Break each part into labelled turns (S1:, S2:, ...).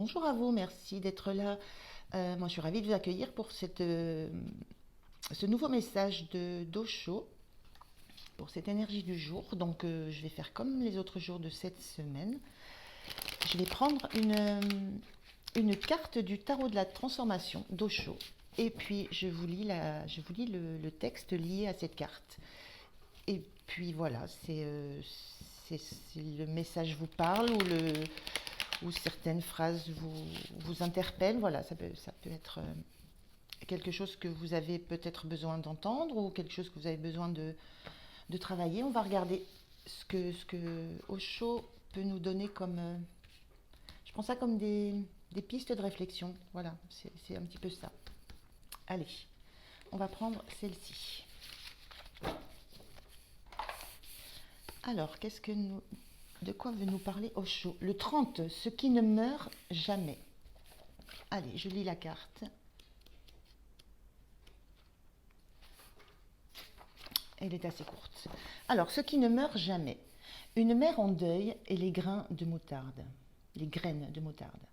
S1: Bonjour à vous, merci d'être là. Moi, je suis ravie de vous accueillir pour ce nouveau message d'Osho, pour cette énergie du jour. Donc, je vais faire comme les autres jours de cette semaine. Je vais prendre une carte du tarot de la transformation d'Osho. Et puis, je vous lis le texte lié à cette carte. Et puis voilà, si le message vous parle ou certaines phrases vous interpellent, voilà, ça peut être quelque chose que vous avez peut-être besoin d'entendre ou quelque chose que vous avez besoin de travailler. On va regarder ce que Osho peut nous donner comme, je prends ça comme des pistes de réflexion. Voilà, c'est un petit peu ça. Allez, on va prendre celle-ci. Alors, de quoi veut nous parler Osho? Le 30, ce qui ne meurt jamais. Allez, je lis la carte. Elle est assez courte. Alors, ce qui ne meurt jamais. Une mère en deuil et les grains de moutarde. Les graines de moutarde.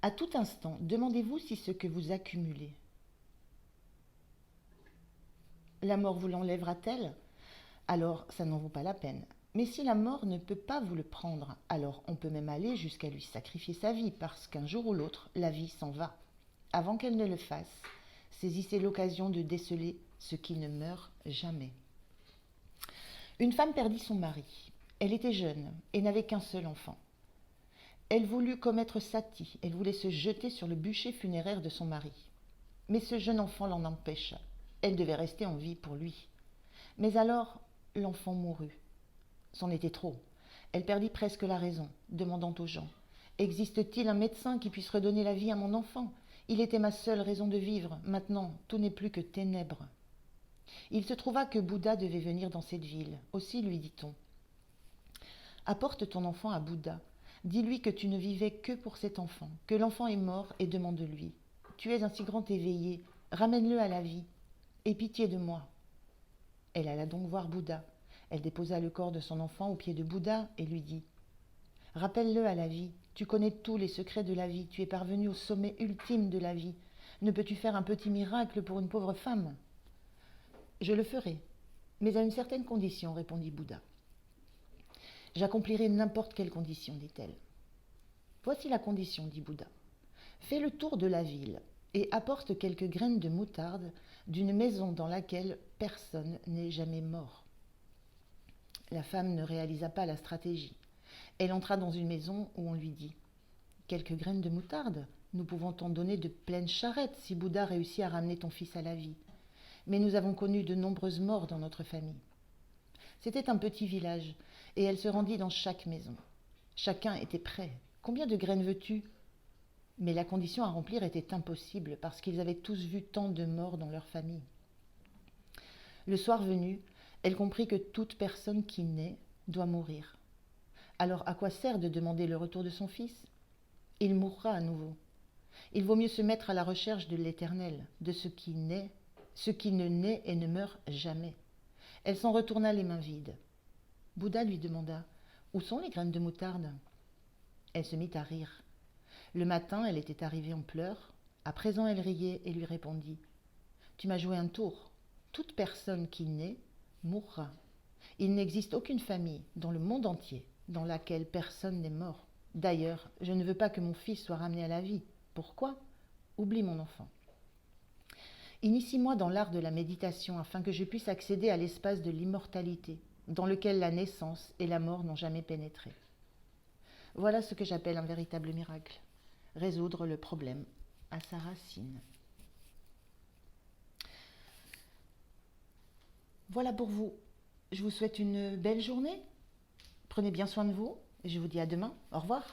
S1: À tout instant, demandez-vous si ce que vous accumulez, la mort vous l'enlèvera-t-elle? Alors, ça n'en vaut pas la peine. Mais si la mort ne peut pas vous le prendre, alors on peut même aller jusqu'à lui sacrifier sa vie, parce qu'un jour ou l'autre, la vie s'en va. Avant qu'elle ne le fasse, saisissez l'occasion de déceler ce qui ne meurt jamais. Une femme perdit son mari. Elle était jeune et n'avait qu'un seul enfant. Elle voulut commettre sati, elle voulait se jeter sur le bûcher funéraire de son mari. Mais ce jeune enfant l'en empêcha. Elle devait rester en vie pour lui. Mais alors, l'enfant mourut. C'en était trop. Elle perdit presque la raison, demandant aux gens: existe-t-il un médecin qui puisse redonner la vie à mon enfant? Il était ma seule raison de vivre. Maintenant, tout n'est plus que ténèbres. Il se trouva que Bouddha devait venir dans cette ville. Aussi lui dit-on: apporte ton enfant à Bouddha. Dis-lui que tu ne vivais que pour cet enfant, que l'enfant est mort et demande-lui: tu es un si grand éveillé, ramène-le à la vie. Aie pitié de moi. Elle alla donc voir Bouddha. Elle déposa le corps de son enfant aux pieds de Bouddha et lui dit: rappelle-le à la vie. Tu connais tous les secrets de la vie. Tu es parvenu au sommet ultime de la vie. Ne peux-tu faire un petit miracle pour une pauvre femme? Je le ferai, mais à une certaine condition, répondit Bouddha. J'accomplirai n'importe quelle condition, dit-elle. Voici la condition, dit Bouddha. Fais le tour de la ville et apporte quelques graines de moutarde d'une maison dans laquelle personne n'est jamais mort. La femme ne réalisa pas la stratégie. Elle entra dans une maison où on lui dit: quelques graines de moutarde, nous pouvons t'en donner de pleines charrettes si Bouddha réussit à ramener ton fils à la vie. Mais nous avons connu de nombreuses morts dans notre famille. C'était un petit village, et elle se rendit dans chaque maison. Chacun était prêt. Combien de graines veux-tu? Mais la condition à remplir était impossible, parce qu'ils avaient tous vu tant de morts dans leur famille. Le soir venu, elle comprit que toute personne qui naît doit mourir. Alors à quoi sert de demander le retour de son fils? Il mourra à nouveau. Il vaut mieux se mettre à la recherche de l'éternel, de ce qui ne naît et ne meurt jamais. Elle s'en retourna les mains vides. Bouddha lui demanda: où sont les graines de moutarde? Elle se mit à rire. Le matin, elle était arrivée en pleurs. À présent, elle riait et lui répondit: tu m'as joué un tour. Toute personne qui naît mourra. Il n'existe aucune famille dans le monde entier dans laquelle personne n'est mort. D'ailleurs, je ne veux pas que mon fils soit ramené à la vie. Pourquoi? Oublie mon enfant. Initie-moi dans l'art de la méditation afin que je puisse accéder à l'espace de l'immortalité, dans lequel la naissance et la mort n'ont jamais pénétré. Voilà ce que j'appelle un véritable miracle: résoudre le problème à sa racine. Voilà pour vous. Je vous souhaite une belle journée. Prenez bien soin de vous et je vous dis à demain. Au revoir.